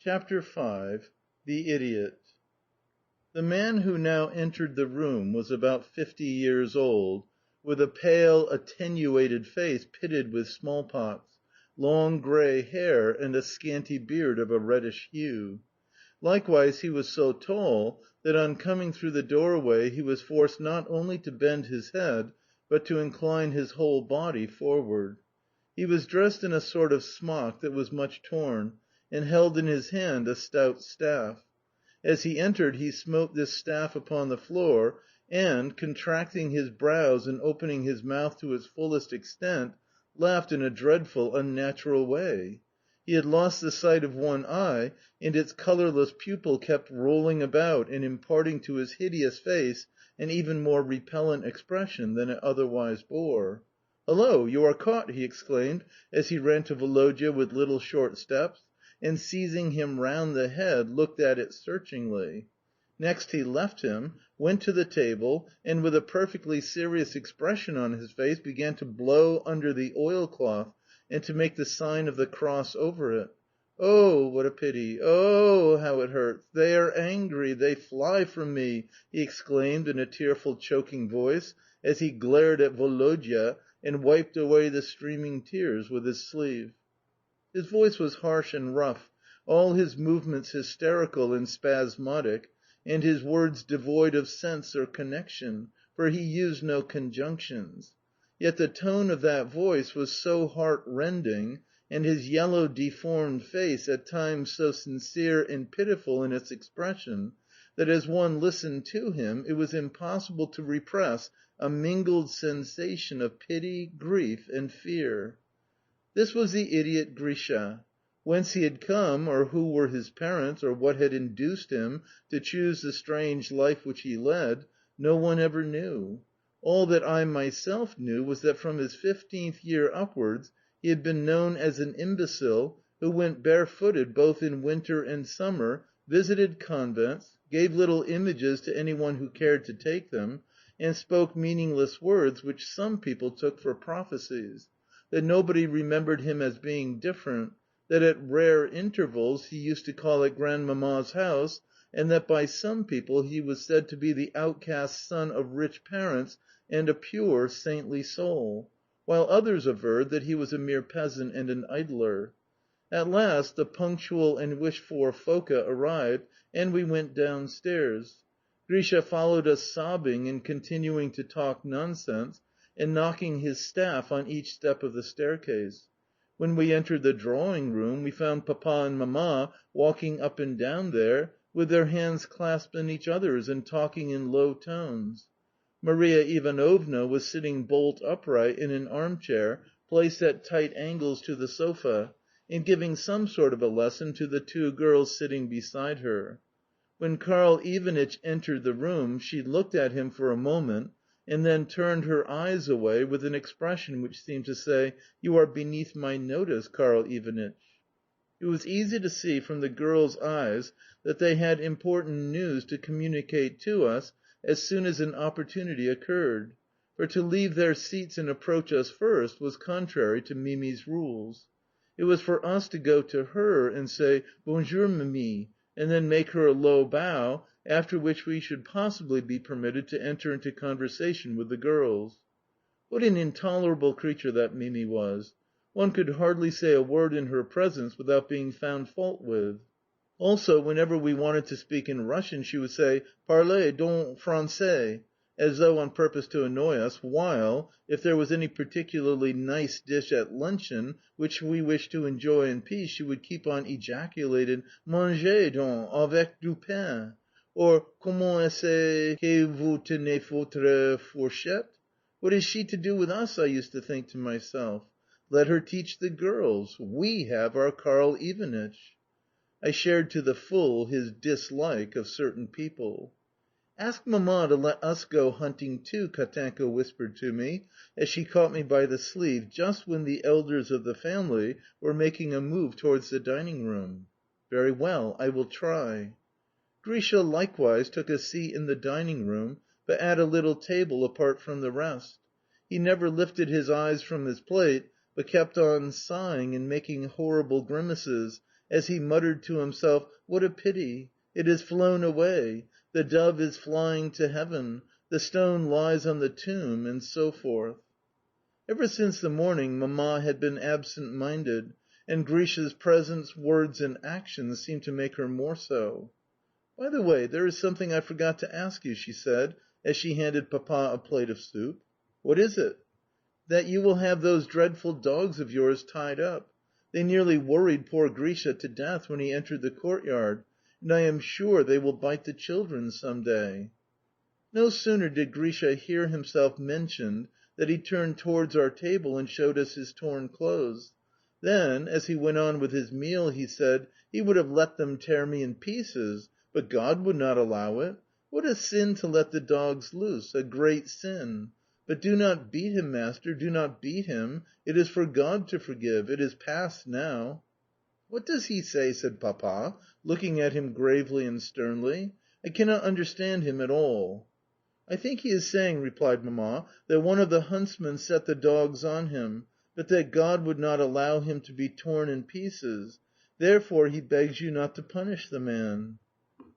CHAPTER V. THE IDIOT. The man who now entered the room was about 50 years old, with a pale, attenuated face pitted with smallpox, long grey hair, and a scanty beard of a reddish hue. Likewise he was so tall that on coming through the doorway he was forced not only to bend his head, but to incline his whole body forward. He was dressed in a sort of smock that was much torn, and held in his hand a stout staff. As he entered he smote this staff upon the floor, and, contracting his brows and opening his mouth to its fullest extent, laughed in a dreadful, unnatural way. He had lost the sight of one eye, and its colourless pupil kept rolling about and imparting to his hideous face an even more repellent expression than it otherwise bore. "Hullo, you are caught!" he exclaimed as he ran to Woloda with little short steps, and seizing him round the head, looked at it searchingly. Next he left him, went to the table, and with a perfectly serious expression on his face began to blow under the oilcloth and to make the sign of the cross over it. "Oh, what a pity! Oh, how it hurts! They are angry! They fly from me!" he exclaimed in a tearful, choking voice as he glared at Woloda and wiped away the streaming tears with his sleeve. His voice was harsh and rough, all his movements hysterical and spasmodic, and his words devoid of sense or connection, for he used no conjunctions. Yet the tone of that voice was so heart-rending, and his yellow deformed face at times so sincere and pitiful in its expression, that as one listened to him it was impossible to repress a mingled sensation of pity, grief, and fear. This was the idiot Grisha. Whence he had come, or who were his parents, or what had induced him to choose the strange life which he led, no one ever knew. All that I myself knew was that from his 15th year upwards he had been known as an imbecile who went barefooted both in winter and summer, visited convents, gave little images to any one who cared to take them, and spoke meaningless words which some people took for prophecies, that nobody remembered him as being different, that at rare intervals he used to call at Grandmamma's house, and that by some people he was said to be the outcast son of rich parents and a pure, saintly soul, while others averred that he was a mere peasant and an idler. At last the punctual and wished-for Foka arrived, and we went downstairs. Grisha followed us sobbing and continuing to talk nonsense, and knocking his staff on each step of the staircase. When we entered the drawing room, we found Papa and Mamma walking up and down there, with their hands clasped in each other's and talking in low tones. Maria Ivanovna was sitting bolt upright in an armchair placed at tight angles to the sofa, and giving some sort of a lesson to the two girls sitting beside her. When Karl Ivanitch entered the room, she looked at him for a moment, and then turned her eyes away with an expression which seemed to say, "You are beneath my notice, Karl Ivanitch." It was easy to see from the girls' eyes that they had important news to communicate to us as soon as an opportunity occurred, for to leave their seats and approach us first was contrary to Mimi's rules. It was for us to go to her and say, "Bonjour, Mimi," and then make her a low bow, after which we should possibly be permitted to enter into conversation with the girls. What an intolerable creature that Mimi was! One could hardly say a word in her presence without being found fault with. Also, whenever we wanted to speak in Russian, she would say, "Parlez donc français," as though on purpose to annoy us, while, if there was any particularly nice dish at luncheon which we wished to enjoy in peace, she would keep on ejaculating, "Mangez donc avec du pain," or "Comment est-ce que vous tenez votre fourchette?" What has she to do with us, I used to think to myself. Let her teach the girls. We have our Karl Ivanitch. I shared to the full his dislike of certain people. "Ask Mamma to let us go hunting too," Katanka whispered to me, as she caught me by the sleeve just when the elders of the family were making a move towards the dining room. "Very well, I will try." Grisha likewise took a seat in the dining room, but at a little table apart from the rest. He never lifted his eyes from his plate, but kept on sighing and making horrible grimaces, as he muttered to himself, "What a pity! It has flown away! The dove is flying to heaven! The stone lies on the tomb!" and so forth. Ever since the morning Mamma had been absent minded, and Grisha's presence, words, and actions seemed to make her more so. "By the way, there is something I forgot to ask you," she said, as she handed Papa a plate of soup. "What is it?" "That you will have those dreadful dogs of yours tied up. They nearly worried poor Grisha to death when he entered the courtyard, and I am sure they will bite the children some day." No sooner did Grisha hear himself mentioned than he turned towards our table and showed us his torn clothes. Then, as he went on with his meal, he said, "He would have let them tear me in pieces, but God would not allow it. What a sin to let the dogs loose, a great sin! But do not beat him, master, do not beat him. It is for God to forgive. It is past now." "What does he say?" said Papa, looking at him gravely and sternly. "I cannot understand him at all." "I think he is saying," replied Mamma, "that one of the huntsmen set the dogs on him, but that God would not allow him to be torn in pieces. Therefore he begs you not to punish the man."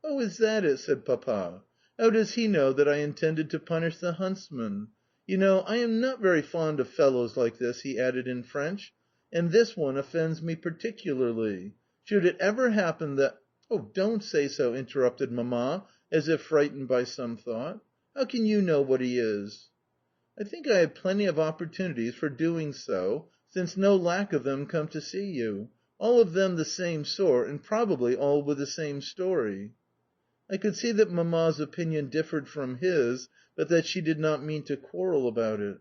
"Oh, is that it?" said Papa. "How does he know that I intended to punish the huntsman? You know, I am not very fond of fellows like this," he added in French, "and this one offends me particularly. Should it ever happen that..." "Oh, don't say so!" interrupted Mamma, as if frightened by some thought. "How can you know what he is?" "I think I have plenty of opportunities for doing so, since no lack of them come to see you. All of them the same sort, and probably all with the same story." I could see that Mamma's opinion differed from his, but that she did not mean to quarrel about it.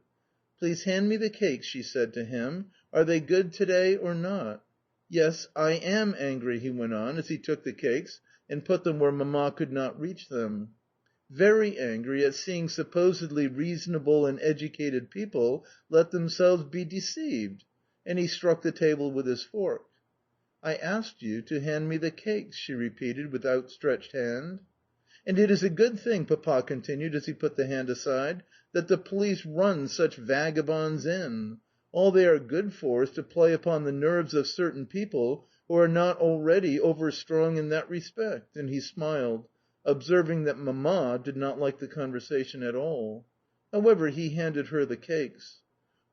"Please hand me the cakes," she said to him. "Are they good to day or not?" "Yes, I am angry," he went on as he took the cakes and put them where Mamma could not reach them. "Very angry at seeing supposedly reasonable and educated people let themselves be deceived." And he struck the table with his fork. "I asked you to hand me the cakes," she repeated with outstretched hand. "And it is a good thing," Papa continued as he put the hand aside, "that the police run such vagabonds in. All they are good for is to play upon the nerves of certain people who are not already overstrung in that respect," and he smiled, observing that Mamma did not like the conversation at all. However, he handed her the cakes.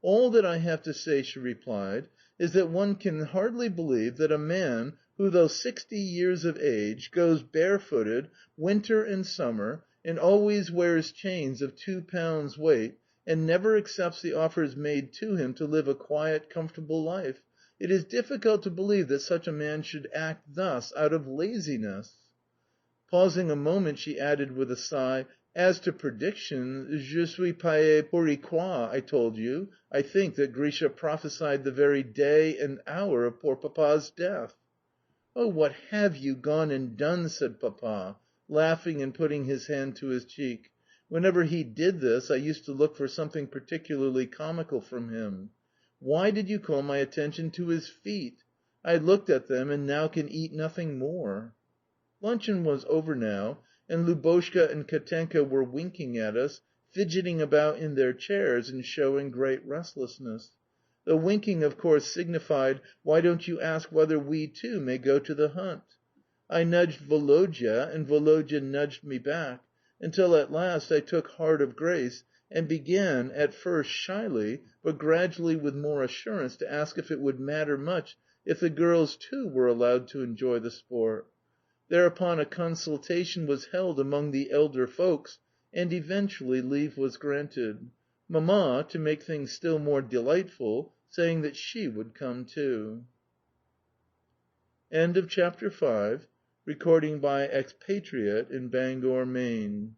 "All that I have to say," she replied, "is that one can hardly believe that a man who, though 60 years of age, goes barefooted, winter and summer, and always wears chains of 2 pounds weight, and never accepts the offers made to him to live a quiet, comfortable life, it is difficult to believe that such a man should act thus out of laziness." Pausing a moment, she added with a sigh, "As to predictions, je suis payée pour y croire, I told you, I think, that Grisha prophesied the very day and hour of poor Papa's death." "Oh, what have you gone and done?" said Papa, laughing and putting his hand to his cheek. Whenever he did this I used to look for something particularly comical from him. "Why did you call my attention to his feet? I looked at them and now can eat nothing more." Luncheon was over now, and Lubotshka and Katenka were winking at us, fidgeting about in their chairs and showing great restlessness. The winking, of course, signified, "Why don't you ask whether we, too, may go to the hunt?" I nudged Woloda, and Woloda nudged me back, until at last I took heart of grace and began, at first shyly, but gradually with more assurance, to ask if it would matter much if the girls, too, were allowed to enjoy the sport. Thereupon a consultation was held among the elder folks, and eventually leave was granted. Mamma, to make things still more delightful, saying that she would come too. End of chapter 5. Recording by Expatriate in Bangor, Maine.